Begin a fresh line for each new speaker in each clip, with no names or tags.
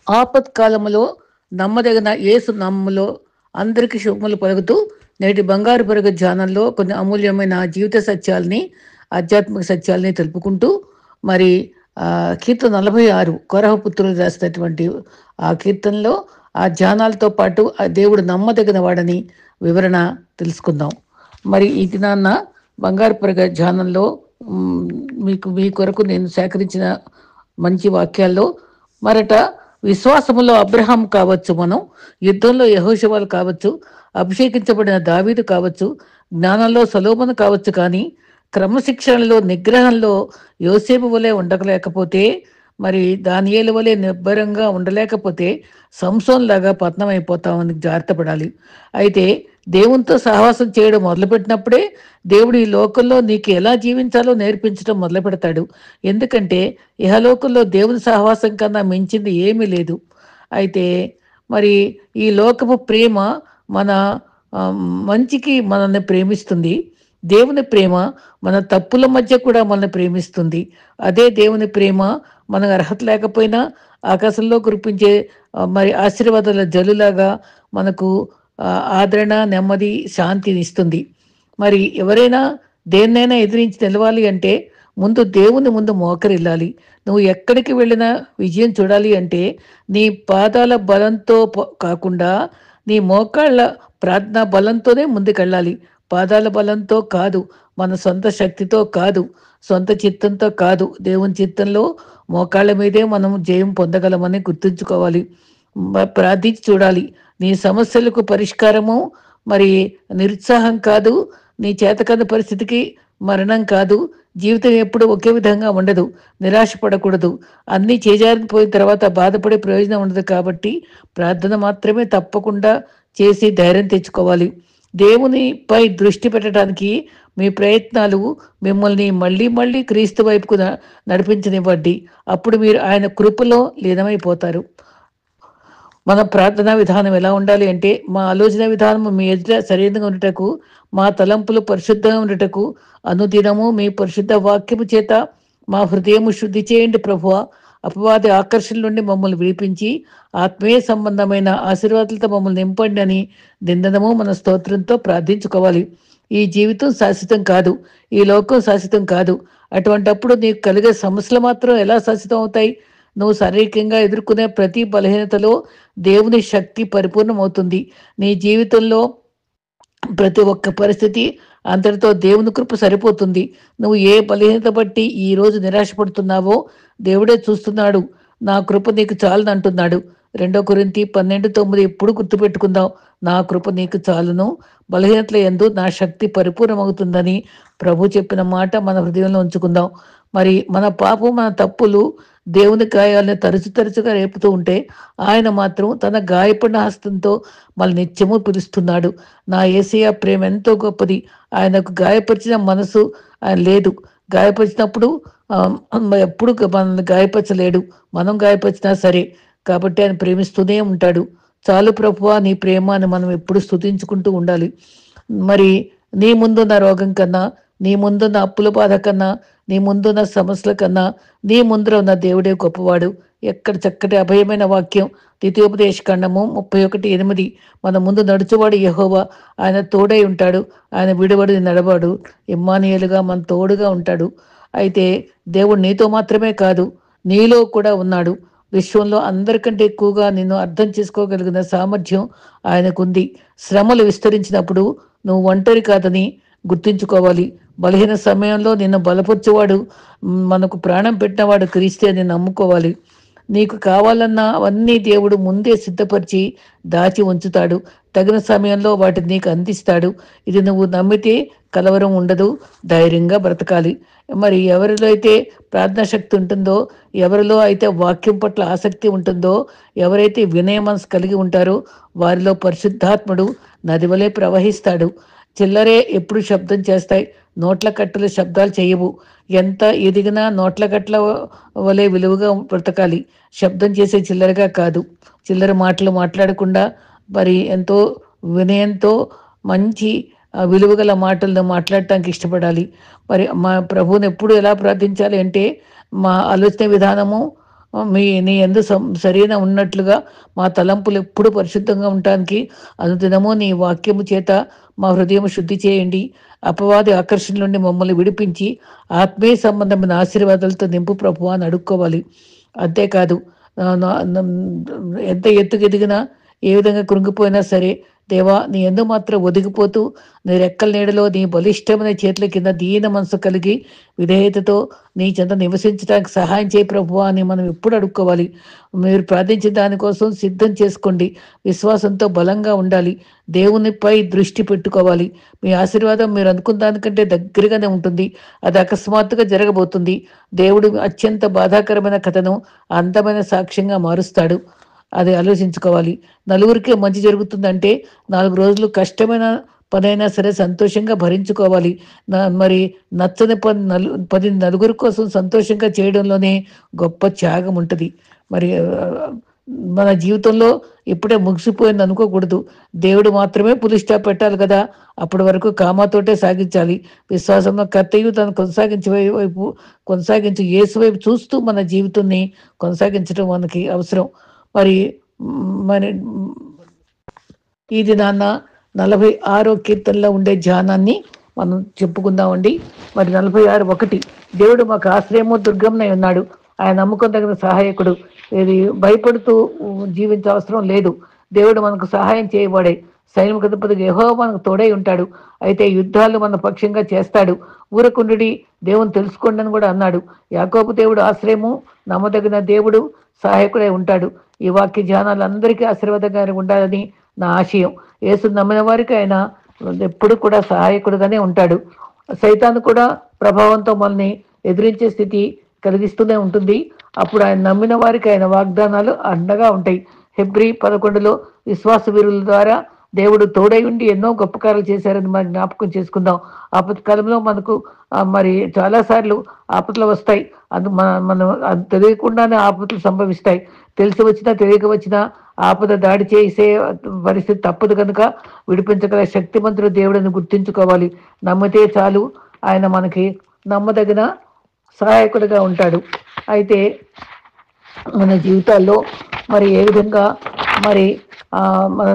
ఆపత్కాలములో నమ్మదగిన యేసు నామములో అందరికీ శుభములు పలుకుతూ నేటి బంగారు పరుగు ధ్యానంలో కొన్ని అమూల్యమైన జీవిత సత్యాల్ని, ఆధ్యాత్మిక సత్యాల్ని తెలుపుకుంటూ మరి కీర్తన 46 కొరహపుత్రులు రాసినటువంటి ఆ కీర్తనలో ఆ ధ్యానాలతో పాటు ఆ దేవుడు నమ్మదగిన వాడని వివరణ తెలుసుకుందాం. మరి ఈ దినాన్న బంగారు పరుగు ధ్యానంలో మీ కొరకు నేను సేకరించిన మంచి వాక్యాల్లో మరట విశ్వాసములో అబ్రహాం కావచ్చు, మనం యుద్ధంలో యెహోషువలు కావచ్చు, అభిషేకించబడిన దావీదు కావచ్చు, జ్ఞానంలో సొలొమోను కావచ్చు, కానీ క్రమశిక్షణలో నిగ్రహంలో యోసేపు వలె ఉండలేకపోతే, మరి దానియేలు వలె నిబ్బరంగా ఉండలేకపోతే సంసోన్ లాగా పతనం అయిపోతామని జాగ్రత్త పడాలి. అయితే దేవునితో సహవాసం చేయడం మొదలుపెట్టినప్పుడే దేవుడు ఈ లోకంలో నీకు ఎలా జీవించాలో నేర్పించడం మొదలు పెడతాడు. ఎందుకంటే ఇహలోకంలో దేవుని సహవాసం కన్నా మించింది ఏమీ లేదు. అయితే మరి ఈ లోకపు ప్రేమ మన ఆ, మంచికి మనల్ని ప్రేమిస్తుంది. దేవుని ప్రేమ మన తప్పుల మధ్య కూడా మనల్ని ప్రేమిస్తుంది. అదే దేవుని ప్రేమ మనకు అర్హత లేకపోయినా ఆకాశంలో కురిపించే మరి ఆశీర్వాదాల జల్లులాగా మనకు ఆ, ఆదరణ, నెమ్మది, శాంతిని ఇస్తుంది. మరి ఎవరైనా దేన్నైనా ఎదిరించి నిలవాలి అంటే ముందు దేవుని ముందు మోకరిల్లాలి. నువ్వు ఎక్కడికి వెళ్ళినా విజయం చూడాలి అంటే నీ పాదాల బలంతో కాకుండా నీ మోకాళ్ళ ప్రార్థనా బలంతోనే ముందుకెళ్ళాలి. పాదాల బలంతో కాదు, మన సొంత శక్తితో కాదు, సొంత చిత్తంతో కాదు. దేవుని చిత్తంలో మోకాళ్ళ మీదే మనం జయం పొందగలమని గుర్తుంచుకోవాలి. ప్రార్థించి చూడాలి. నీ సమస్యలకు పరిష్కారము మరి నిరుత్సాహం కాదు, నీ చేతకాని పరిస్థితికి మరణం కాదు. జీవితం ఎప్పుడు ఒకే విధంగా ఉండదు. నిరాశ పడకూడదు. అన్నీ చేజారిపోయిన తర్వాత బాధపడే ప్రయోజనం ఉండదు. కాబట్టి ప్రార్థన మాత్రమే తప్పకుండా చేసి ధైర్యం తెచ్చుకోవాలి. దేవునిపై దృష్టి పెట్టడానికి మీ ప్రయత్నాలు మిమ్మల్ని మళ్ళీ మళ్ళీ క్రీస్తు వైపుకు నడిపించనివ్వండి. అప్పుడు మీరు ఆయన కృపలో లీనమైపోతారు. మన ప్రార్థనా విధానం ఎలా ఉండాలి అంటే, మా ఆలోచన విధానం మీ ఎదుట సరైనగా ఉండటకు, మా తలంపులు పరిశుద్ధంగా ఉండటకు అనుదినము మీ పరిశుద్ధ వాక్యము చేత మా హృదయము శుద్ధి చేయండి ప్రభువా. అపవాది ఆకర్షణ నుండి మమ్మల్ని విడిపించి ఆత్మీయ సంబంధమైన ఆశీర్వాదాలతో మమ్మల్ని నింపండి అని నిందనము మన స్తోత్రంతో ప్రార్థించుకోవాలి. ఈ జీవితం శాశ్వతం కాదు, ఈ లోకం శాశ్వతం కాదు. అటువంటప్పుడు నీకు కలిగే సమస్యలు మాత్రం ఎలా శాశ్వతం అవుతాయి? నువ్వు శారీరకంగా ఎదుర్కొనే ప్రతి బలహీనతలో దేవుని శక్తి పరిపూర్ణమవుతుంది. నీ జీవితంలో ప్రతి ఒక్క పరిస్థితి అంతటితో దేవుని కృప సరిపోతుంది. నువ్వు ఏ బలహీనత బట్టి ఈ రోజు నిరాశపడుతున్నావో దేవుడే చూస్తున్నాడు. నా కృప నీకు చాలని అంటున్నాడు. 2 కొరింథీ 12:9 ఎప్పుడు గుర్తుపెట్టుకుందాం. నా కృప నీకు చాలును, బలహీనతల యందు నా శక్తి పరిపూర్ణమవుతుందని ప్రభు చెప్పిన మాట మన హృదయంలో ఉంచుకుందాం. మరి మన పాపం, మన తప్పులు దేవుని గాయాలను తరచుగా రేపుతూ ఉంటే ఆయన మాత్రం తన గాయపడిన హస్తంతో మళ్ళీ నిత్యము పిలుస్తున్నాడు. నా యేసయ్య ప్రేమ ఎంతో గొప్పది. ఆయనకు గాయపరిచిన మనసు ఆయన లేదు. గాయపరిచినప్పుడు ఎప్పుడు మనల్ని గాయపరచలేడు. మనం గాయపరిచినా సరే. కాబట్టి ఆయన ప్రేమిస్తూనే ఉంటాడు. చాలు ప్రభువా నీ ప్రేమ అని మనం ఎప్పుడు స్తుతించుకుంటూ ఉండాలి. మరి నీ ముందున్న రోగం కన్నా, నీ ముందున్న అప్పుల బాధ కన్నా, నీ ముందున్న సమస్యల కన్నా నీ ముందర ఉన్న దేవుడే గొప్పవాడు. ఎక్కడ చక్కటి అభయమైన వాక్యం ద్వితీయోపదేశకాండము 31:8. మన ముందు నడుచువాడు యెహోవా, ఆయన తోడై ఉంటాడు, ఆయన విడువడు నడవాడు, ఇమ్మానుయేలుగా మన తోడుగా ఉంటాడు. అయితే దేవుడు నీతో మాత్రమే కాదు, నీలో కూడా ఉన్నాడు. విశ్వంలో అందరికంటే ఎక్కువగా నిన్ను అర్థం చేసుకోగలిగిన సామర్థ్యం ఆయనకుంది. శ్రమలు విస్తరించినప్పుడు నువ్వు ఒంటరి కాదని గుర్తుంచుకోవాలి. బలహీన సమయంలో నిన్ను బలపరచువాడు, మనకు ప్రాణం పెట్టినవాడు క్రీస్తే అని నమ్ముకోవాలి. నీకు కావాలన్నా అవన్నీ దేవుడు ముందే సిద్ధపరిచి దాచి ఉంచుతాడు. తగిన సమయంలో వాటిని నీకు అందిస్తాడు. ఇది నువ్వు నమ్మితే కలవరం ఉండదు, ధైర్యంగా బ్రతకాలి. మరి ఎవరిలో అయితే ప్రార్థనా శక్తి ఉంటుందో, ఎవరిలో అయితే వాక్యం పట్ల ఆసక్తి ఉంటుందో, ఎవరైతే వినయ మనసు కలిగి ఉంటారో వారిలో పరిశుద్ధాత్ముడు నదివలే ప్రవహిస్తాడు. చిల్లరే ఎప్పుడు శబ్దం చేస్తాయి, నోట్ల కట్టలు శబ్దాలు చేయవు. ఎంత ఎదిగినా నోట్ల కట్టల వలె విలువగా బ్రతకాలి. శబ్దం చేసే చిల్లరగా కాదు. చిల్లర మాటలు మాట్లాడకుండా మరి ఎంతో వినయంతో మంచి విలువగల మాటలను మాట్లాడటానికి ఇష్టపడాలి. మరి మా ప్రభువుని ఎప్పుడు ఎలా ప్రార్థించాలి అంటే, మా ఆలోచన విధానము నీ యందు సరైన ఉన్నట్లుగా మా తలంపులు ఎప్పుడు పరిశుద్ధంగా ఉండటానికి అనుదినము నీ వాక్యము చేత మా హృదయం శుద్ధి చేయండి. అపవాది ఆకర్షణ నుండి మమ్మల్ని విడిపించి ఆత్మీయ సంబంధమైన ఆశీర్వాదాలతో నింపు ప్రభువా అని అడుక్కోవాలి. అంతేకాదు ఎంత ఎత్తుకు ఎదిగినా ఏ విధంగా కృంగిపోయినా సరే దేవా నీ యందు మాత్రం ఒదిగిపోతూ నీ రెక్కల నీడలో నీ బలిష్టమైన చేతుల కింద దీన మనసు కలిగి విధేయతతో నీ చెంత నివసించడానికి సహాయం చేయి ప్రభువా అని మనం ఎప్పుడు అడుక్కోవాలి. మీరు ప్రార్థించిన దానికోసం సిద్ధం చేసుకోండి. విశ్వాసంతో బలంగా ఉండాలి. దేవునిపై దృష్టి పెట్టుకోవాలి. మీ ఆశీర్వాదం మీరు అనుకున్న దానికంటే దగ్గరగానే ఉంటుంది. అది అకస్మాత్తుగా జరగబోతుంది. దేవుడు అత్యంత బాధాకరమైన కథను అందమైన సాక్ష్యంగా మారుస్తాడు. అది ఆలోచించుకోవాలి. నలుగురికి మంచి జరుగుతుందంటే 4 రోజులు కష్టమైన పనైనా సరే సంతోషంగా భరించుకోవాలి. మరి నచ్చని పని 10 నలుగురి కోసం సంతోషంగా చేయడంలోనే గొప్ప త్యాగం ఉంటుంది. మరి మన జీవితంలో ఇప్పుడే ముగిసిపోయింది అనుకోకూడదు. దేవుడు మాత్రమే పులి స్టాప్ పెట్టాలి కదా. అప్పటి వరకు కామాతోటే సాగించాలి. విశ్వాసంలో కర్తయు తను కొనసాగించు యేసు వైపు చూస్తూ మన జీవితాన్ని కొనసాగించడం మనకి అవసరం. మరి మరి ఈ దినాన్న 46వ కీర్తనలో ఉండే ధ్యానాన్ని మనం చెప్పుకుందామండి. మరి 46:1 దేవుడు మాకు ఆశ్రయము దుర్గంనై ఉన్నాడు, ఆయన నమ్ముకోదగిన సహాయకుడు. ఇది భయపడుతూ జీవించే అవసరం లేదు. దేవుడు మనకు సహాయం చేయబడే సైనికుడికి యెహోవా మనకు తోడై ఉంటాడు. అయితే యుద్ధాలు మన పక్షంగా చేస్తాడు. ఊరకుండుడి దేవుని తెలుసుకోండి అని కూడా అన్నాడు. యాకోబు దేవుడు ఆశ్రయము, నమ్మదగిన దేవుడు సహాయకుడై ఉంటాడు. ఈ వాక్య ధ్యానాలు అందరికీ ఆశీర్వాదంగా ఉండాలని నా ఆశయం. యేసు నమ్మిన వారికి ఆయన ఎప్పుడు కూడా సహాయకుడుగానే ఉంటాడు. సైతాను కూడా ప్రభావంతో మనల్ని ఎదిరించే స్థితి కలిగిస్తూనే ఉంటుంది. అప్పుడు ఆయన నమ్మిన వారికి ఆయన వాగ్దానాలు అండగా ఉంటాయి. హెబ్రీ 11లో విశ్వాస వీరుల ద్వారా దేవుడు తోడై ఉండి ఎన్నో గొప్ప కార్యాలు చేశారని మనం జ్ఞాపకం చేసుకుందాం. ఆపత్కాలంలో మనకు మరి చాలాసార్లు ఆపదలు వస్తాయి. మనం తెలియకుండానే ఆపదలు సంభవిస్తాయి. తెలిసి వచ్చినా తెలియక వచ్చినా ఆపద దాడి చేసే పరిస్థితి తప్పదు కనుక విడిపించగల శక్తిమంతుడు దేవుడిని గుర్తించుకోవాలి. నమ్మితే చాలు, ఆయన మనకి నమ్మదగిన సహాయకుడిగా ఉంటాడు. అయితే మన జీవితాల్లో మరి ఏ విధంగా మరి మన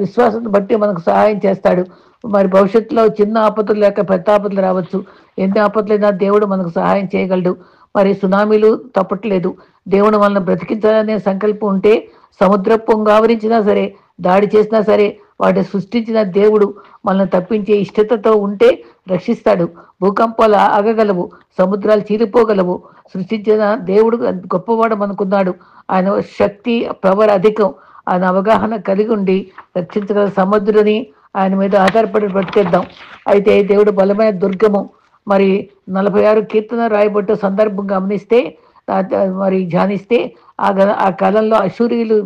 విశ్వాసాన్ని బట్టి మనకు సహాయం చేస్తాడు. మరి భవిష్యత్తులో చిన్న ఆపదలు లేక పెద్ద ఆపదలు రావచ్చు. ఎన్ని ఆపదలైనా దేవుడు మనకు సహాయం చేయగలడు. మరి సునామీలు తప్పట్లేదు. దేవుడు మనల్ని బ్రతికించాలనే సంకల్పం ఉంటే సముద్ర పొంగు ఆవరించినా సరే, దాడి చేసినా సరే, వాటిని సృష్టించిన దేవుడు మనల్ని తప్పించే ఇష్టతతో ఉంటే రక్షిస్తాడు. భూకంపాలు ఆగగలవు, సముద్రాలు చీలిపోగలవు. సృష్టించిన దేవుడు గొప్పవాడు మనకున్నాడు. ఆయన శక్తి పవర్ అధికం. ఆయన అవగాహన కలిగి ఉండి రక్షించగల సముద్రుని ఆయన మీద ఆధారపడి బ్రతికేద్దాం. అయితే దేవుడు బలమైన దుర్గము. మరి 46 కీర్తన రాయబట్ట సందర్భం గమనిస్తే మరి ధ్యానిస్తే ఆ కాలంలో అశూరీయులు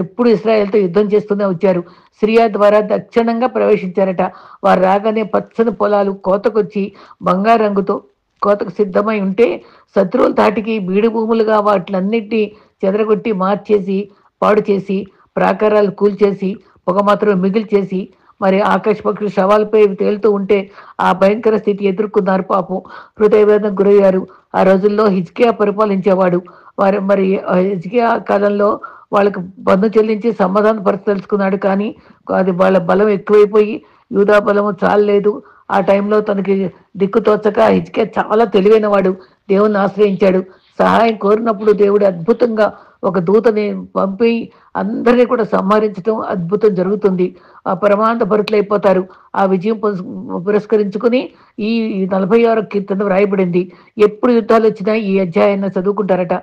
ఎప్పుడు ఇశ్రాయేల్తో యుద్ధం చేస్తూనే వచ్చారు. సిరియా ద్వారా దక్షిణంగా ప్రవేశించారట. వారు రాగానే పచ్చని పొలాలు కోతకొచ్చి బంగారు రంగుతో కోతకు సిద్ధమై ఉంటే శత్రువుల తాటికి బీడు భూములుగా వాటిలన్నిటినీ చెదరగొట్టి మార్చేసి పాడు చేసి ప్రాకారాలు కూల్చేసి పొగ మాత్రం మిగిల్చేసి మరి ఆకాశ పక్షులు శవాలపై తేలుతూ ఉంటే ఆ భయంకర స్థితి ఎదుర్కొన్నారు. పాపం హృదయవేదనకు గురయ్యారు. ఆ రోజుల్లో హిజ్కియా పరిపాలించేవాడు. మరి హిజ్కియా కాలంలో వాళ్ళకు పన్ను చెల్లించి సమాధాన తెలుసుకున్నాడు. కానీ అది వాళ్ళ బలం ఎక్కువైపోయి యూదా బలము చాలలేదు. ఆ టైంలో తనకి దిక్కు తోచక హిజ్కియా చాలా తెలివైన వాడు, దేవుని ఆశ్రయించాడు. సహాయం కోరినప్పుడు దేవుడు అద్భుతంగా ఒక దూతని పంపి అందరినీ కూడా సంహరించడం అద్భుతం జరుగుతుంది. ఆ పరమాంత భరితులైపోతారు. ఆ విజయం పురస్కరించుకుని ఈ 46 కీర్తన రాయబడింది. ఎప్పుడు యుద్ధాలు వచ్చినా ఈ అధ్యాయాన్ని చదువుకుంటారట.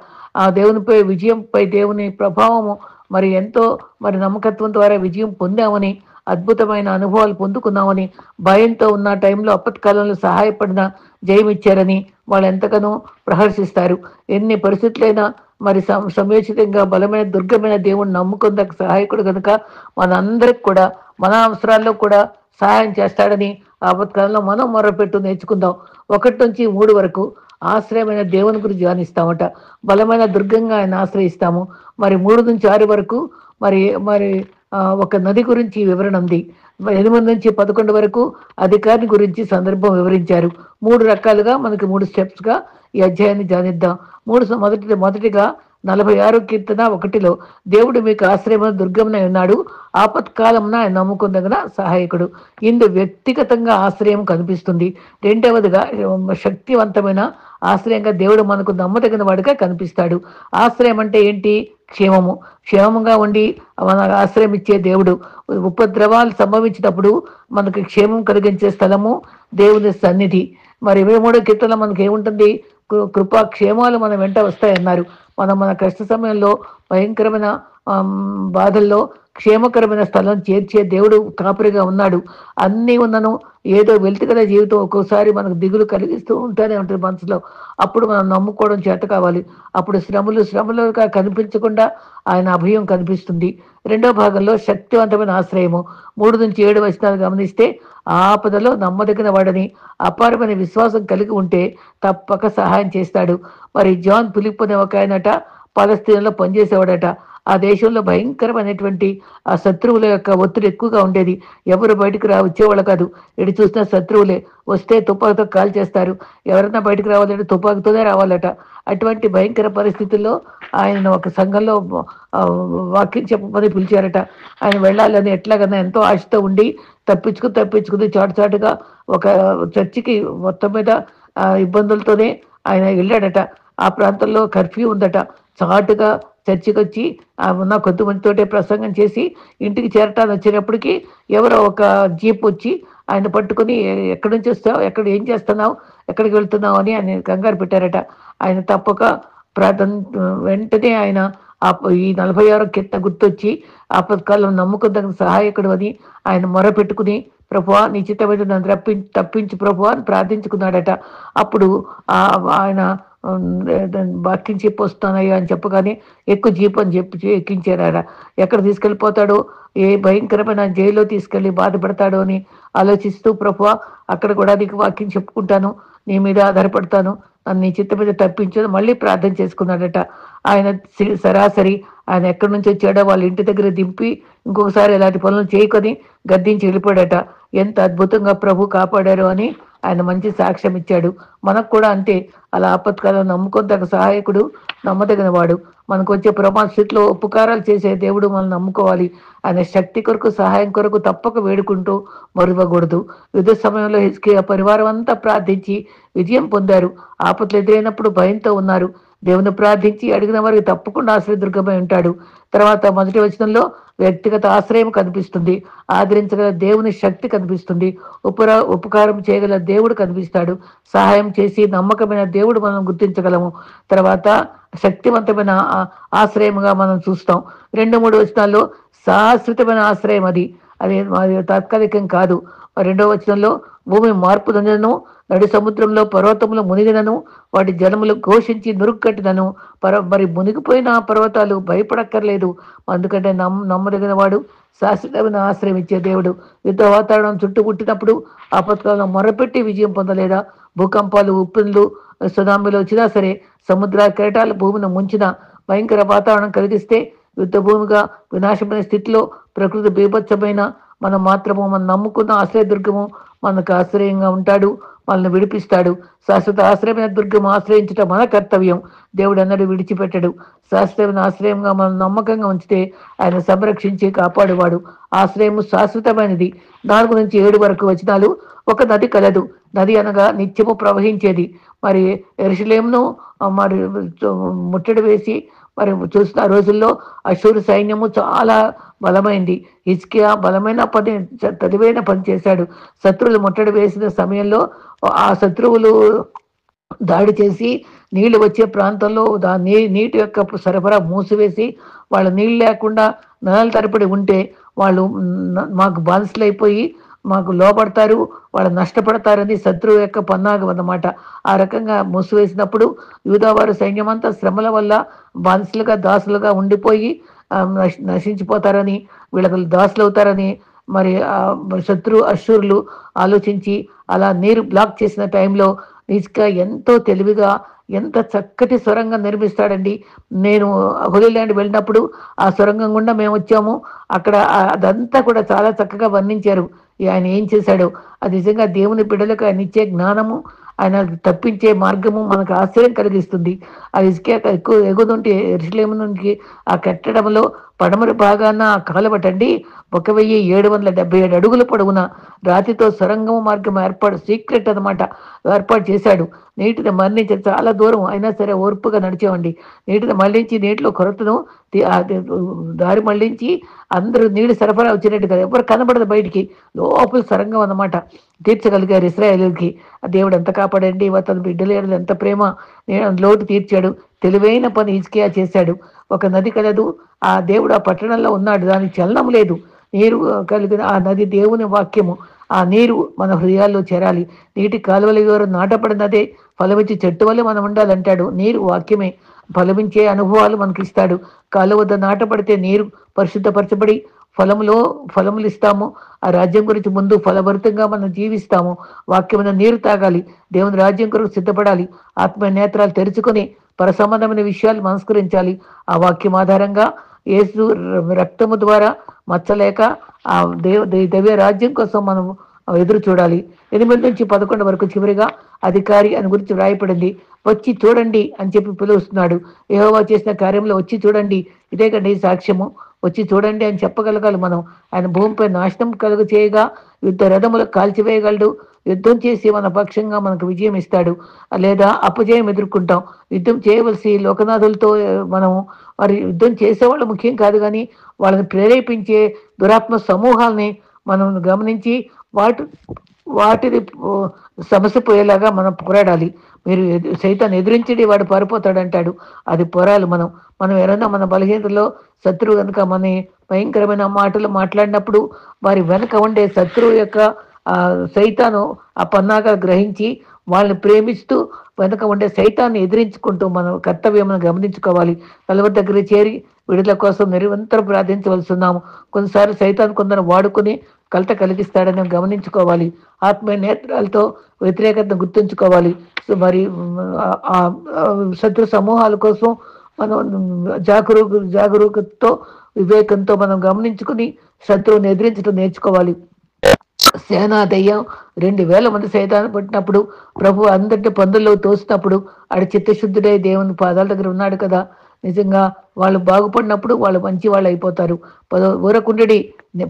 ఆ దేవునిపై విజయంపై దేవుని ప్రభావము మరి ఎంతో మరి నమ్మకత్వం ద్వారా విజయం పొందామని, అద్భుతమైన అనుభవాలు పొందుకున్నామని, భయంతో ఉన్న టైంలో అప్పత్కాలంలో సహాయపడిన జయమిచ్చారని వాళ్ళు ఎంతగానో ప్రహర్షిస్తారు. ఎన్ని పరిస్థితులైనా మరి సమయోచితంగా బలమైన దుర్గమైన దేవుణ్ణి నమ్ముకుందాక సహాయకుడు కనుక మనందరికి కూడా మన అవసరాల్లో కూడా సహాయం చేస్తాడని ఆపత్కాలంలో మనం మొరపెట్టు నేర్చుకుందాం. 1 నుంచి 3 వరకు ఆశ్రయమైన దేవుని గురించి ధ్యానిస్తామట. బలమైన దుర్గంగా ఆయన ఆశ్రయిస్తాము. మరి 3 నుంచి 6 వరకు మరి మరి ఒక నది గురించి వివరణ ఉంది. 8 నుంచి 11 వరకు అధికారిని గురించి సందర్భం వివరించారు. 3 రకాలుగా మనకి 3 స్టెప్స్గా ఈ అధ్యాయాన్ని ధ్యానిద్దాం. మొదటిగా 46 కీర్తన 1లో దేవుడు మీకు ఆశ్రయమున దుర్గమునై ఉన్నాడు, ఆపత్కాలమున ఆయన నమ్ముకొనదగిన సహాయకుడు. ఇందు వ్యక్తిగతంగా ఆశ్రయం కనిపిస్తుంది. రెండవదిగా శక్తివంతమైన ఆశ్రయంగా దేవుడు మనకు నమ్మదగిన వాడిగా కనిపిస్తాడు. ఆశ్రయం అంటే ఏంటి? క్షేమము. క్షేమంగా ఉండి మన ఆశ్రయం ఇచ్చే దేవుడు. ఉపద్రవాలు సంభవించినప్పుడు మనకు క్షేమం కలిగించే స్థలము దేవుని సన్నిధి. మరి 23 కీర్తనలో మనకి ఏముంటుంది? కృపా క్షేమాలు మన వెంట వస్తాయన్నారు. మన కష్ట సమయంలో భయంకరమైన బాధల్లో క్షేమకరమైన స్థలం చేర్చే దేవుడు కాపురిగా ఉన్నాడు. అన్నీ ఉన్నను ఏదో వెలితిగల జీవితం ఒక్కోసారి మనకు దిగులు కలిగిస్తూ ఉంటూనే ఉంటుంది మనసులో. అప్పుడు మనం నమ్ముకోవడం చేత కావాలి. అప్పుడు శ్రమలుగా కనిపించకుండా ఆయన అభయం కనిపిస్తుంది. రెండో భాగంలో శక్తివంతమైన ఆశ్రయము. 3-7 వచనాలు గమనిస్తే, ఆపదలో నమ్మదగిన వాడని అపారమైన విశ్వాసం కలిగి ఉంటే తప్పక సహాయం చేస్తాడు. మరి జాన్ ఫిలిప్ అనే ఒక ఆయనట పాలస్తీనాలో పనిచేసేవాడట. ఆ దేశంలో భయంకరమైనటువంటి ఆ శత్రువుల యొక్క ఒత్తిడి ఎక్కువగా ఉండేది. ఎవరు బయటకు వచ్చేవాళ్ళు కాదు. ఎటు చూసినా శత్రువులే. వస్తే తుపాకుతో కాల్ చేస్తారు. ఎవరైనా బయటకు రావాలంటే తుపాకుతోనే రావాలట. అటువంటి భయంకర పరిస్థితుల్లో ఆయన ఒక సంఘంలో వాక్యం చెప్పమని పిలిచారట. ఆయన వెళ్ళాలని ఎట్లాగన్నా ఎంతో ఆశతో ఉండి తప్పించుకుని చాటుగా ఒక చర్చికి మొత్తం మీద ఇబ్బందులతోనే ఆయన వెళ్ళాడట. ఆ ప్రాంతంలో కర్ఫ్యూ ఉందట. చాటుగా చర్చికి వచ్చి ఉన్న కొంతమందితోటే ప్రసంగం చేసి ఇంటికి చేరటానికి వచ్చినప్పటికీ ఎవరో ఒక జీప్ వచ్చి ఆయన పట్టుకుని, ఎక్కడి నుంచి వస్తావు, ఏం చేస్తున్నావు, ఎక్కడికి వెళ్తున్నావు అని ఆయన కంగారు పెట్టారట. ఆయన తప్పక వెంటనే ఆయన ఈ 46 కీర్తన గుర్తొచ్చి ఆపత్కాలం నమ్ముకుందగిన సహాయకుడు అని ఆయన మొరపెట్టుకుని, ప్రభువా నీ చిత్తమైతే నన్ను తప్పించు ప్రభువా అని ప్రార్థించుకున్నాడట. అప్పుడు ఆయన వాక్యం చెప్పి వస్తానయ్యా అని చెప్పగానే ఎక్కువ జీప్ అని చెప్పి ఎక్కించారా. ఎక్కడ తీసుకెళ్ళిపోతాడో, ఏ భయంకరమైన జైల్లో తీసుకెళ్ళి బాధపడతాడో అని ఆలోచిస్తూ, ప్రభువా అక్కడ కూడా నీకు వాక్యం చెప్పుకుంటాను, నీ మీద ఆధారపడతాను, నన్ను నీ చిత్త మీద తప్పించు మళ్ళీ ప్రార్థన చేసుకున్నాడట. ఆయన సరాసరి ఆయన ఎక్కడి నుంచి వచ్చాడో వాళ్ళ ఇంటి దగ్గర దింపి ఇంకొకసారి ఇలాంటి పనులు చేయకొని గద్దించి వెళ్ళిపోయాడట. ఎంత అద్భుతంగా ప్రభు కాపాడారు అని ఆయన మంచి సాక్ష్యం ఇచ్చాడు. మనకు కూడా అంతే. అలా ఆపత్కాలం నమ్ముకోదగ్గ సహాయకుడు, నమ్మదగిన వాడు. మనకు వచ్చే ప్రమాద స్థితిలో ఉపకారాలు చేసే దేవుడు మనం నమ్ముకోవాలి. ఆయన శక్తి కొరకు, సహాయం కొరకు తప్పక వేడుకుంటూ మరువకూడదు. యుద్ధ సమయంలో హిజ్కియా పరివారం అంతా ప్రార్థించి విజయం పొందారు. ఆపత్తులు ఎదురైనప్పుడు భయంతో ఉన్నారు. దేవుని ప్రార్థించి అడిగిన వారికి తప్పకుండా ఆశ్రయదుర్గమై ఉంటాడు. తర్వాత మొదటి వచనంలో వ్యక్తిగత ఆశ్రయం కనిపిస్తుంది. ఆదరించగల దేవుని శక్తి కనిపిస్తుంది. ఉపకారం చేయగల దేవుడు కనిపిస్తాడు. సహాయం చేసి నమ్మకమైన దేవుడు మనం గుర్తించగలము. తర్వాత శక్తివంతమైన ఆశ్రయముగా మనం చూస్తాం. 2-3 వచనాల్లో శాశ్వతమైన ఆశ్రయం అది తాత్కాలికం కాదు. 2వ వచనంలో భూమి మార్పు నందును, నడి సముద్రంలో పర్వతములు మునిగినను, వాటి జలములు ఘోషించి నురుక్కట్టినను, మరి మునిగిపోయిన పర్వతాలు భయపడక్కర్లేదు. ఎందుకంటే నమ్మదగిన వాడు, శాశ్వతమైన ఆశ్రయం ఇచ్చే దేవుడు. యుద్ధ వాతావరణం చుట్టుముట్టినప్పుడు ఆపత్కాలంలో మొరపెట్టి విజయం పొందలేదా? భూకంపాలు, ఉప్పెన్లు, సునామీలు వచ్చినా సరే, సముద్ర కెరటాలు భూమిని ముంచిన భయంకర వాతావరణం కలిగిస్తే, యుద్ధ భూమిగా వినాశమైన స్థితిలో ప్రకృతి బీభత్సమైన మనం మాత్రము మనం నమ్ముకున్న ఆశ్రయదుర్గము మనకు ఆశ్రయంగా ఉంటాడు, మనల్ని విడిపిస్తాడు. శాశ్వత ఆశ్రయమైన దుర్గం ఆశ్రయించటం మన కర్తవ్యం. దేవుడు అన్నడు విడిచిపెట్టడు. శాశ్వతమైన ఆశ్రయంగా మనం నమ్మకంగా ఉంచితే ఆయన సంరక్షించి కాపాడువాడు. ఆశ్రయము శాశ్వతమైనది. 4-7 వరకు వచనాలు. ఒక నది కలదు. నది అనగా నిత్యము ప్రవహించేది. మరి యెరూషలేమును మరి ముట్టడి వేసి మరి చూసిన రోజుల్లో అషూరు సైన్యము చాలా బలమైంది. హిజ్కియా బలమైన తెలివైన పని చేశాడు. శత్రువులు ముట్టడి వేసిన సమయంలో ఆ శత్రువులు దాడి చేసి నీళ్లు వచ్చే ప్రాంతంలో నీటి యొక్క సరఫరా మూసివేసి వాళ్ళ నీళ్ళు లేకుండా నెలల తరబడి ఉంటే వాళ్ళు మాకు బానిసలైపోయి మాకు లోపడతారు, వాళ్ళు నష్టపడతారని శత్రువు యొక్క పన్నాగం అన్నమాట. ఆ రకంగా మూసివేసినప్పుడు యూదావారు సైన్యమంతా శ్రమల వల్ల బానిసలుగా దాసులుగా ఉండిపోయి నశించిపోతారని, వీళ్ళకు దాసులు అవుతారని మరి అశ్షూరులు ఆలోచించి అలా నీరు బ్లాక్ చేసిన టైంలో హిజ్కియా ఎంతో తెలివిగా ఎంత చక్కటి సొరంగం నిర్మిస్తాడండి. నేను హోలీ ల్యాండ్ వెళ్ళినప్పుడు ఆ సొరంగం గుండా మేము వచ్చాము. అక్కడ అదంతా కూడా చాలా చక్కగా వర్ణించారు ఆయన ఏం చేశాడో. అది నిజంగా దేవుని బిడ్డలకు ఆయన ఇచ్చే జ్ఞానము, ఆయన తప్పించే మార్గము మనకు ఆశ్చర్యం కలిగిస్తుంది. ఆ హిజ్కియా ఎక్కువ ఎగుతుంటే యెరూషలేము నుంచి ఆ కట్టడంలో పడమర భాగాన ఆ కాలువటండి 1777 అడుగుల పొడవున రాతితో సొరంగం మార్గం ఏర్పాటు సీక్రెట్ అనమాట ఏర్పాటు చేశాడు. నీటిని మళ్లించి చాలా దూరం అయినా సరే ఓర్పుగా నడిచామండి. నీటిని మళ్లించి నీటిలో కొరతను దారి మళ్లించి అందరూ నీళ్లు సరఫరా వచ్చినట్టుగా ఎవరు కనబడదు బయటికి, లోపల సొరంగం అన్నమాట తీర్చగలిగారు ఇశ్రాయేలుకి. ఆ దేవుడు ఎంత కాపాడండి, తన బిడ్డల ఎడల ఎంత ప్రేమ, లోటు తీర్చాడు. తెలివైన పని హిజ్కియా చేశాడు. ఒక నది కలదు, ఆ దేవుడు ఆ పట్టణంలో ఉన్నాడు, దానికి చలనం లేదు. నీరు కలిగిన ఆ నది దేవుని వాక్యము. ఆ నీరు మన హృదయాల్లో చేరాలి. నీటి కాలువల ఎవరు నాటపడినదే ఫలమిచ్చి చెట్టు వల్ల మనం ఉండాలంటాడు. నీరు వాక్యమే. ఫలమించే అనుభవాలు మనకి ఇస్తాడు. కాలువ వద్ద నాటపడితే నీరు పరిశుద్ధపరచబడి ఫలములు ఇస్తాము. ఆ రాజ్యం గురించి ముందు ఫలభరితంగా మనం జీవిస్తాము. వాక్యమైన నీరు తాగాలి. దేవుని రాజ్యం కొరకు సిద్ధపడాలి. ఆత్మ నేత్రాలు తెరుచుకొని పరసంబంధమైన విషయాలు మనస్కరించాలి. ఆ వాక్యం ఆధారంగా యేసు రక్తము ద్వారా మచ్చలేక ఆ దైవ రాజ్యం కోసం మనం ఎదురు చూడాలి. 8 నుంచి 11 వరకు చివరిగా అధికారి అని గురించి వ్రాయపడింది. వచ్చి చూడండి అని చెప్పి పిలుస్తున్నాడు. యెహోవా చేసిన కార్యంలో వచ్చి చూడండి, ఇదే కండి సాక్ష్యము. వచ్చి చూడండి అని చెప్పగలగాలి మనం. ఆయన భూమిపై నాశనం కలుగు చేయగా యుద్ధ రథములకు కాల్చివేయగలడు. యుద్ధం చేసి మన పక్షంగా మనకు విజయం ఇస్తాడు, లేదా అపజయం ఎదుర్కొంటాం. యుద్ధం చేయవలసి లోకనాథులతో మనం వారి యుద్ధం చేసేవాళ్ళు ముఖ్యం కాదు, కానీ వాళ్ళని ప్రేరేపించే దురాత్మ సమూహాలని మనం గమనించి వాటిని సమస్య పోయేలాగా మనం పోరాడాలి. మీరు సైతాన్ని ఎదిరించడి వాడు పారిపోతాడు అంటాడు. అది పోరాలి మనం. ఎవరైనా మన బలహీనతలో శత్రువు కనుక మన భయంకరమైన మాటలు మాట్లాడినప్పుడు వారి వెనక ఉండే శత్రువు యొక్క సైతాను ఆ పన్నాగా గ్రహించి వాళ్ళని ప్రేమిస్తూ వెనక ఉండే సైతాన్ని ఎదిరించుకుంటూ మనం కర్తవ్యం గమనించుకోవాలి. కలవరి దగ్గర చేరి విడుదల కోసం నిరంతరం ప్రార్థించవలసి ఉన్నాము. కొన్నిసార్లు సైతాన్ కొందరు వాడుకుని కలత కలిగిస్తాడని గమనించుకోవాలి. ఆత్మీయ నేత్రాలతో వ్యతిరేకతను గుర్తుంచుకోవాలి. సో మరి శత్రు సమూహాల కోసం మనం జాగరూకతతో వివేకంతో మనం గమనించుకుని శత్రువుని ఎదిరించడం నేర్చుకోవాలి. సేనా దయ్యం 2000 మంది సైతాన్ని పట్టినప్పుడు ప్రభు అందరిని పందుల్లో తోసినప్పుడు ఆడ చిత్తశుద్ధుడై దేవుని పాదాల దగ్గర ఉన్నాడు కదా. నిజంగా వాళ్ళు బాగుపడినప్పుడు వాళ్ళు మంచి వాళ్ళు అయిపోతారు. ఊరకుండడి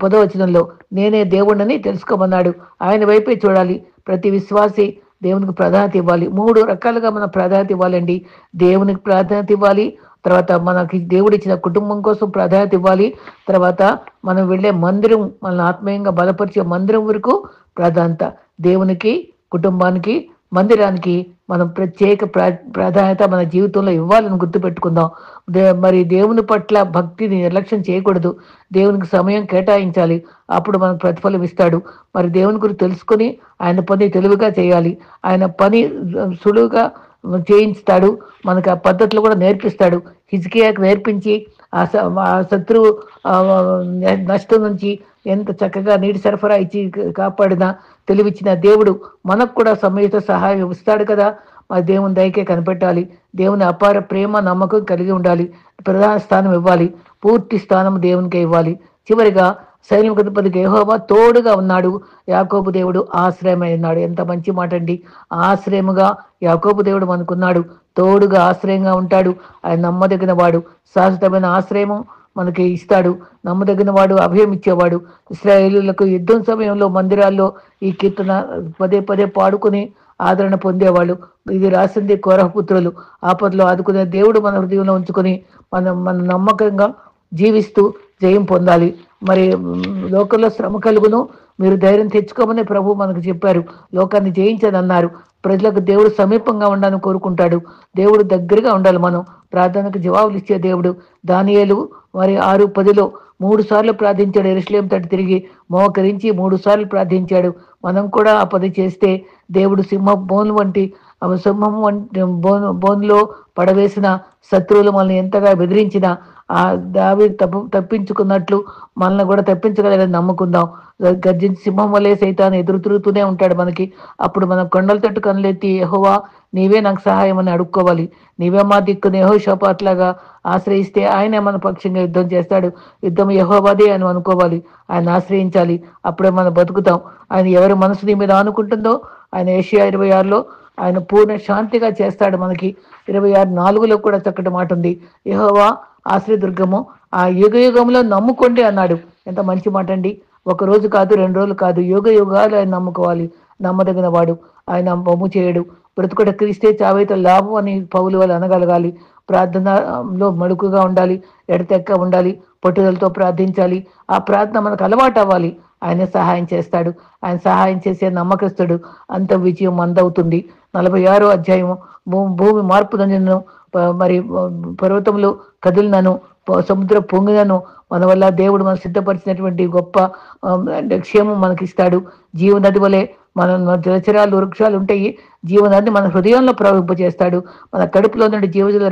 10వ వచనంలో నేనే దేవుణ్ణని తెలుసుకోమన్నాడు. ఆయన వైపే చూడాలి. ప్రతి విశ్వాసి దేవునికి ప్రాధాన్యత ఇవ్వాలి. 3 రకాలుగా మనం ప్రాధాన్యత ఇవ్వాలండి. దేవునికి ప్రాధాన్యత ఇవ్వాలి, తర్వాత మనకి దేవుడిచ్చిన కుటుంబం కోసం ప్రాధాన్యత ఇవ్వాలి, తర్వాత మనం వెళ్ళే మందిరం, మనల్ని ఆత్మీయంగా బలపరిచే మందిరం వరకు ప్రాధాన్యత. దేవునికి, కుటుంబానికి, మందిరానికి మనం ప్రత్యేక ప్రాధాన్యత మన జీవితంలో ఇవ్వాలని గుర్తుపెట్టుకుందాం. మరి దేవుని పట్ల భక్తిని నిర్లక్ష్యం చేయకూడదు. దేవునికి సమయం కేటాయించాలి. అప్పుడు మనకు ప్రతిఫలం ఇస్తాడు. మరి దేవుని గురించి తెలుసుకుని ఆయన పని తెలివిగా చేయాలి. ఆయన పని సులువుగా చేయిస్తాడు. మనకు ఆ పద్ధతులు కూడా నేర్పిస్తాడు. హిజ్కియాకు నేర్పించి ఆ శత్రువు నష్టం నుంచి ఎంత చక్కగా నీటి సరఫరా ఇచ్చి కాపాడిన తెలివిచ్చిన దేవుడు మనకు కూడా సమయత సహాయం ఇస్తాడు కదా. మరి దేవుని దయకే కనిపెట్టాలి. దేవుని అపార ప్రేమ నమ్మకం కలిగి ఉండాలి. ప్రధాన స్థానం ఇవ్వాలి. పూర్తి స్థానం దేవునికే ఇవ్వాలి. చివరిగా సైనికుడికి యెహోవా తోడుగా ఉన్నాడు, యాకోబు దేవుడు ఆశ్రయమై ఉన్నాడు. ఎంత మంచి మాట అండి. ఆశ్రయముగా యాకోబు దేవుడు మనకున్నాడు, తోడుగా ఆశ్రయంగా ఉంటాడు. ఆయన నమ్మదగిన వాడు. శాశ్వతమైన ఆశ్రయము మనకి ఇస్తాడు. నమ్మదగిన వాడు, అభయం ఇచ్చేవాడు. ఇశ్రాయేలులకు యుద్ధం సమయంలో మందిరాల్లో ఈ కీర్తన పదే పదే పాడుకుని ఆదరణ పొందేవాళ్ళు. ఇది రాసింది కోరహ పుత్రులు. ఆపదలో ఆదుకునే దేవుడు మన హృదయంలో ఉంచుకొని మన నమ్మకంగా జీవిస్తూ జయం పొందాలి. మరి లోకంలో శ్రమ కలుగును, మీరు ధైర్యం తెచ్చుకోమని ప్రభు మనకు చెప్పారు. లోకాన్ని జయించదన్నారు. ప్రజలకు దేవుడు సమీపంగా ఉండాలని కోరుకుంటాడు. దేవుడు దగ్గరగా ఉండాలి. మనం ప్రార్థనకు జవాబులు ఇచ్చే దేవుడు. దానియేలు మరి 6:10 3 సార్లు ప్రార్థించాడు. యెరూషలేము తట్టు తిరిగి మోకరించి 3 సార్లు ప్రార్థించాడు. మనం కూడా ఆ పని చేస్తే దేవుడు సింహం వంటి బోన్లో పడవేసిన శత్రువులు మనల్ని ఎంతగా బెదిరించిన ఆ దావీదు తప్పించుకున్నట్లు మనల్ని కూడా తప్పించగలని నమ్ముకుందాం. గర్జించి సింహం వల్లే సైతాన్ని ఎదురు తిరుగుతూనే ఉంటాడు మనకి. అప్పుడు మనం కొండల తట్టు కనులెత్తి యెహోవా నీవే నాకు సహాయం అని అడుక్కోవాలి. నీవే మా దిక్కును యెహోషాపాతులాగా ఆశ్రయిస్తే ఆయనే మన పక్షంగా యుద్ధం చేస్తాడు. యుద్ధం యెహోవాదే అని అనుకోవాలి. ఆయన ఆశ్రయించాలి. అప్పుడే మనం బతుకుతాం. ఆయన ఎవరి మనసు నీ మీద అనుకుంటుందో ఆయన యెషయా 26లో ఆయన పూర్ణ శాంతిగా చేస్తాడు. మనకి 26:4 కూడా చక్కటి మాట ఉంది. యెహోవా ఆశ్రయదుర్గము, ఆ యుగ యుగంలో నమ్ముకోండి అన్నాడు. ఎంత మంచి మాట అండి. ఒక రోజు కాదు, 2 రోజులు కాదు, యుగ యుగాలు ఆయన నమ్ముకోవాలి. నమ్మదగిన వాడు, ఆయన బొమ్ము చేయడు. బ్రతుకుట క్రీస్తే, చావైతే లాభం అని పౌలు వాళ్ళు అనగలగాలి. ప్రార్థనలో మడుకుగా ఉండాలి, ఎడతెక్క ఉండాలి, పట్టుదలతో ప్రార్థించాలి. ఆ ప్రార్థన మనకు అలవాటు అవ్వాలి. ఆయన సహాయం చేస్తాడు. ఆయన సహాయం చేసే నమ్మకస్తుడు. అంత విజయం మందవుతుంది. 46వ అధ్యాయం, భూమి మార్పు నన్ను, మరి పర్వతములు కదిలినను, సముద్ర పొంగినను, మన వల్ల దేవుడు మనకు సిద్ధపరిచినటువంటి గొప్ప క్షేమం మనకిస్తాడు. జీవనది వలె మన జలచరాలు, వృక్షాలు ఉంటాయి. జీవనాన్ని మన హృదయంలో ప్రవహింపజేస్తాడు. మన కడుపులో నుండి జీవజల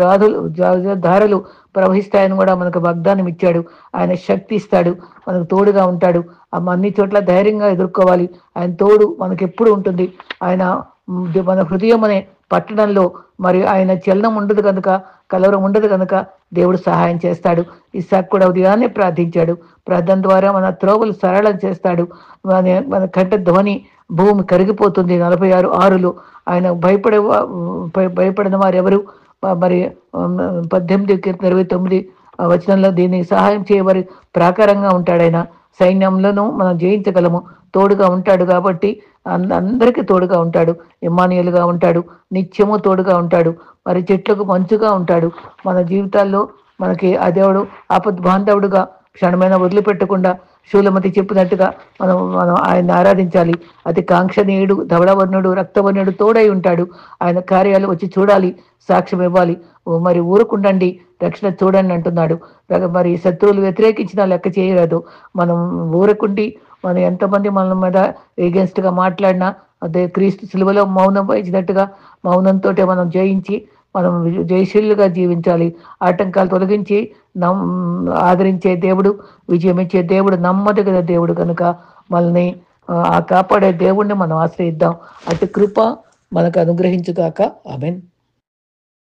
ధారలు ప్రవహిస్తాయని కూడా మనకు వాగ్దానం ఇచ్చాడు. ఆయన శక్తి ఇస్తాడు, మనకు తోడుగా ఉంటాడు. అన్ని చోట్ల ధైర్యంగా ఎదుర్కోవాలి. ఆయన తోడు మనకి ఎప్పుడు ఉంటుంది. ఆయన మన హృదయం అనే పట్టణంలో మరి ఆయన చలనం ఉండదు కనుక, కలవరం ఉండదు కనుక దేవుడు సహాయం చేస్తాడు. ఇస్సాకు కూడా ఉదయాన్నే ప్రార్థించాడు. ప్రార్థన ద్వారా మన త్రోవలు సరళం చేస్తాడు. మన కంట ధ్వని భూమి కరిగిపోతుంది. 46:6 ఆయన భయపడిన వారు ఎవరు? మరి 18:29 వచనంలో దీనికి సహాయం చేయవారి ప్రాకారంగా ఉంటాడు. ఆయన సైన్యంలోనూ మనం జయించగలము. తోడుగా ఉంటాడు కాబట్టి అందరికీ తోడుగా ఉంటాడు. ఇమ్మానుయేలుగా ఉంటాడు. నిత్యము తోడుగా ఉంటాడు. మరి చెట్లకు మంచుగా ఉంటాడు. మన జీవితాల్లో మనకి ఆ దేవుడు ఆపద్బాంధవుడుగా క్షణమైన వదిలిపెట్టకుండా శూలమతి చెప్పినట్టుగా మనం ఆయన ఆరాధించాలి. అతి కాంక్షణీయుడు, ధవళవర్ణుడు, రక్తవర్ణుడు తోడై ఉంటాడు. ఆయన కార్యాలు వచ్చి చూడాలి, సాక్ష్యం ఇవ్వాలి. మరి ఊరుకుండండి, రక్షణ చూడండి అంటున్నాడు. మరి శత్రువులు వ్యతిరేకించిన లెక్క చేయరాదు. మనం ఊరకుండి, మనం ఎంతమంది మన మీద ఎగెన్స్ట్గా మాట్లాడినా, అదే క్రీస్తు సిలువలో మౌనం వహించినట్టుగా మౌనంతో మనం జయించి మనం జయశీలుగా జీవించాలి. ఆటంకాలు తొలగించి ఆదరించే దేవుడు, విజయం ఇచ్చే దేవుడు, నమ్మదగిన దేవుడు కనుక మనల్ని కాపాడే దేవుణ్ణి మనం ఆశ్రయిద్దాం. అటు కృప మనకు అనుగ్రహించుగాక. ఆమేన్.